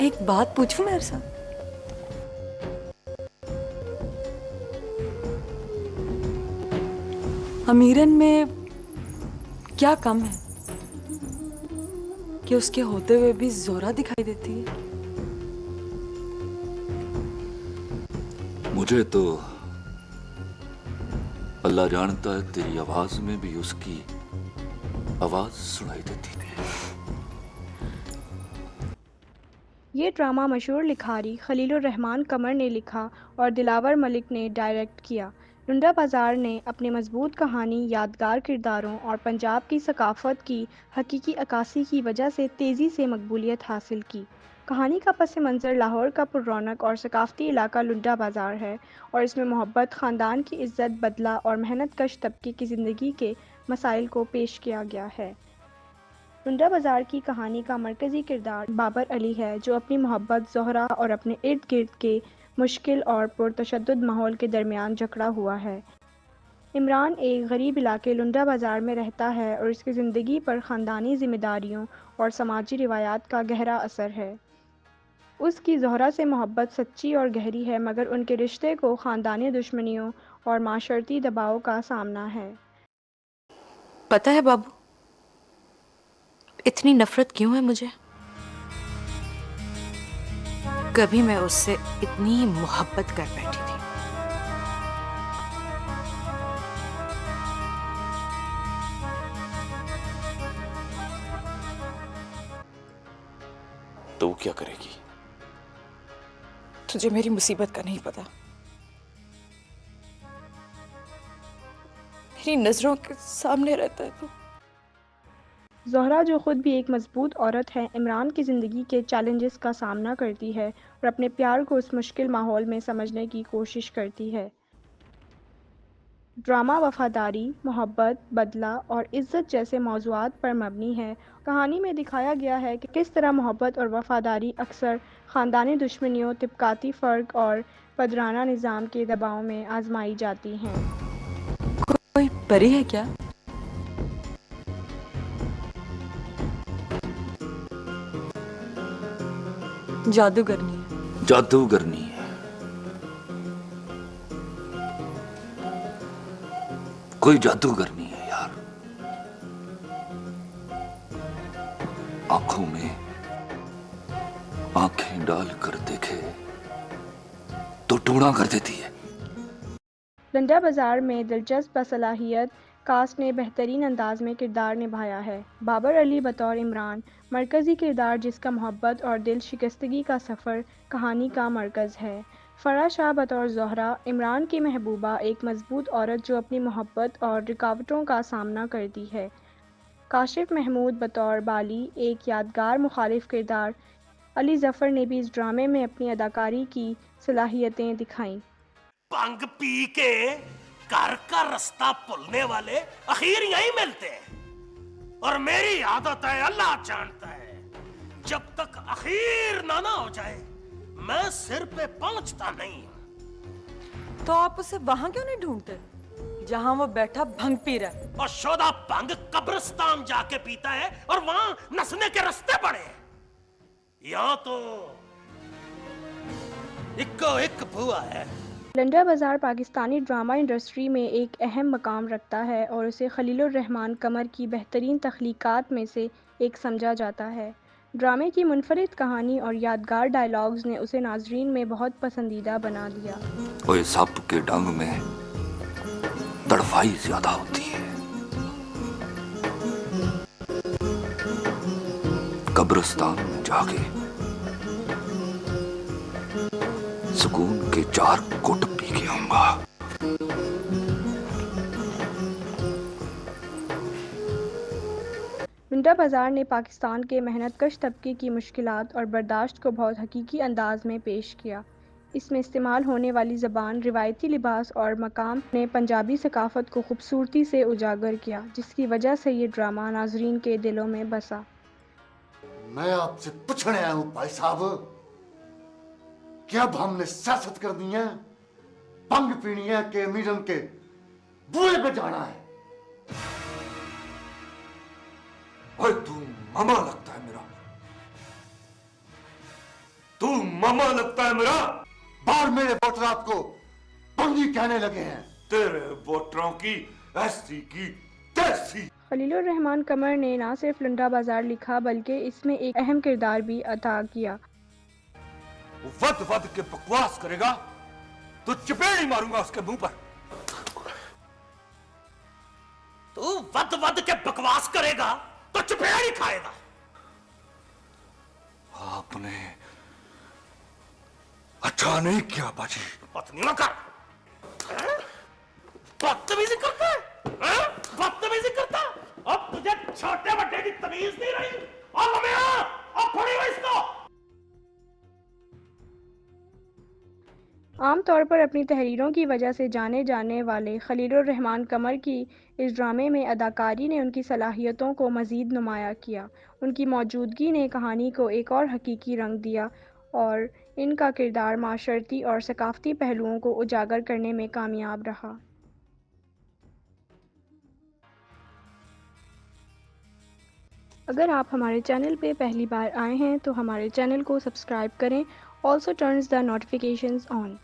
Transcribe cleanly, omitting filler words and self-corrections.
एक बात पूछूं मेरे साथ? अमीरन में क्या कम है कि उसके होते हुए भी जोहरा दिखाई देती है? मुझे तो अल्लाह जानता है तेरी आवाज में भी उसकी आवाज सुनाई देती थी। ये ड्रामा मशहूर लिखारी खलीलुर रहमान कमर ने लिखा और दिलावर मलिक ने डायरेक्ट किया। लुंडा बाज़ार ने अपनी मजबूत कहानी, यादगार किरदारों और पंजाब की सकाफत की हकीकी अक्कासी की वजह से तेज़ी से मकबूलियत हासिल की। कहानी का पस मंज़र लाहौर का पुररौनक और सकाफती इलाका लुंडा बाज़ार है और इसमें मोहब्बत, ख़ानदान की इज़्ज़त, बदला और मेहनत कश तबके की ज़िंदगी के मसाइल को पेश किया गया है। लुंडा बाज़ार की कहानी का मरकज़ी किरदार बाबर अली है, जो अपनी मोहब्बत ज़ोहरा और अपने इर्द गिर्द के मुश्किल और पुरतशद्दुद माहौल के दरमियान जकड़ा हुआ है। इमरान एक गरीब इलाके लुंडा बाज़ार में रहता है और इसकी ज़िंदगी पर ख़ानदानी ज़िम्मेदारियों और समाजी रिवायात का गहरा असर है। उसकी ज़ोहरा से मोहब्बत सच्ची और गहरी है, मगर उनके रिश्ते को ख़ानदानी दुश्मनियों और माशरती दबाव का सामना है। पता है बाबू, इतनी नफरत क्यों है मुझे? कभी मैं उससे इतनी मोहब्बत कर बैठी थी। तो वो क्या करेगी? तुझे मेरी मुसीबत का नहीं पता। मेरी नजरों के सामने रहता है तू। ज़ोहरा, जो खुद भी एक मजबूत औरत है, इमरान की ज़िंदगी के चैलेंजेस का सामना करती है और अपने प्यार को उस मुश्किल माहौल में समझने की कोशिश करती है। ड्रामा वफादारी, मोहब्बत, बदला और इज़्ज़त जैसे मौज़ूआत पर मबनी है। कहानी में दिखाया गया है कि किस तरह मोहब्बत और वफादारी अक्सर ख़ानदानी दुश्मनियों, तबक़ाती फ़र्क और पदराना निज़ाम के दबाव में आजमाई जाती हैं। कोई परी है क्या? जादूगरनी है। जादूगरनी है। कोई जादूगरनी है यार। आंखों में आंखें डाल कर देखे तो टूणा कर देती है। लुंडा बाज़ार में दिलचस्प बसलाहियत कास्ट ने बेहतरीन अंदाज में किरदार निभाया है। बाबर अली बतौर इमरान मरकज़ी किरदार, जिसका मोहब्बत और दिल शिकस्तगी का सफ़र कहानी का मरकज़ है। फ़राह शाह बतौर ज़ोहरा, इमरान की महबूबा, एक मजबूत औरत जो अपनी मोहब्बत और रुकावटों का सामना करती है। काशिफ महमूद बतौर बाली, एक यादगार मुखालिफ किरदार। अली ज़फ़र ने भी इस ड्रामे में अपनी अदाकारी की सलाहियतें दिखाईं। भंग पी के घर का रास्ता भूलने वाले आखिर यहीं मिलते हैं। और मेरी आदत है, अल्लाह जानता है, जब तक आखिर ना हो जाए मैं सिर पे पहुंचता नहीं। तो आप उसे वहां क्यों नहीं ढूंढते जहां वो बैठा भंग पी रहा है? और शोदा भंग कब्रिस्तान जाके पीता है और वहां नसने के रास्ते पड़े। यहां तो इक्को एक भुआ है। लुंडा बाज़ार पाकिस्तानी ड्रामा इंडस्ट्री में एक अहम मकाम रखता है और उसे खलीलुर रहमान कमर की बेहतरीन तख्लीक़ात में से एक समझा जाता है। ड्रामे की मुनफरिद कहानी और यादगार डायलॉग्स ने उसे नाज़रीन में बहुत पसंदीदा बना दिया। ओए सांप के डंग में तड़फाई ज्यादा होती है। कब्रिस्तान में जाके सुकून के 4 घुट पी के आऊंगा। लुंडा बाज़ार ने पाकिस्तान के मेहनतकश तबके की मुश्किलात और बर्दाश्त को बहुत हकीकी अंदाज में पेश किया। इसमें इस्तेमाल होने वाली ज़बान, रिवायती लिबास और मकाम ने पंजाबी सकाफ़त को खूबसूरती से उजागर किया, जिसकी वजह से ये ड्रामा नाज़रीन के दिलों में बसा। मैं आपसे पूछने आया हूं भाई साहब, क्या अब हमने सियासत कर दी है? भंग पीनी है कि अमीरन के बुए पे जाना है? ओए तू मामा लगता है मेरा। मामा लगता है मेरा। बाहर मेरे वोटर आपको बंगी कहने लगे हैं। तेरे वोटरों की ऐसी की तैसी। खलीलुर रहमान कमर ने न सिर्फ लुंडा बाजार लिखा बल्कि इसमें एक अहम किरदार भी अदा किया। वद वद के बकवास करेगा तो चपेड़ी मारूंगा उसके मुंह पर। तू वद वद के बकवास करेगा तो चपेड़ी खाएगा। आपने अच्छा नहीं किया बाजी। पत्नी में कर बदतमीजी करता है, बदतमीजी करता। अब तुझे छोटे बड़े की तमीज नहीं रही। अब हमें अब फड़ी हुई इसको। आमतौर पर अपनी तहरीरों की वजह से जाने जाने वाले खलीलुर रहमान कमर की इस ड्रामे में अदाकारी ने उनकी सलाहियतों को मज़ीद नुमाया किया। उनकी मौजूदगी ने कहानी को एक और हकीकी रंग दिया और इनका किरदार माशरती और सकाफ़ती पहलुओं को उजागर करने में कामयाब रहा। अगर आप हमारे चैनल पे पहली बार आए हैं तो हमारे चैनल को सब्सक्राइब करें। Also turns the notifications on.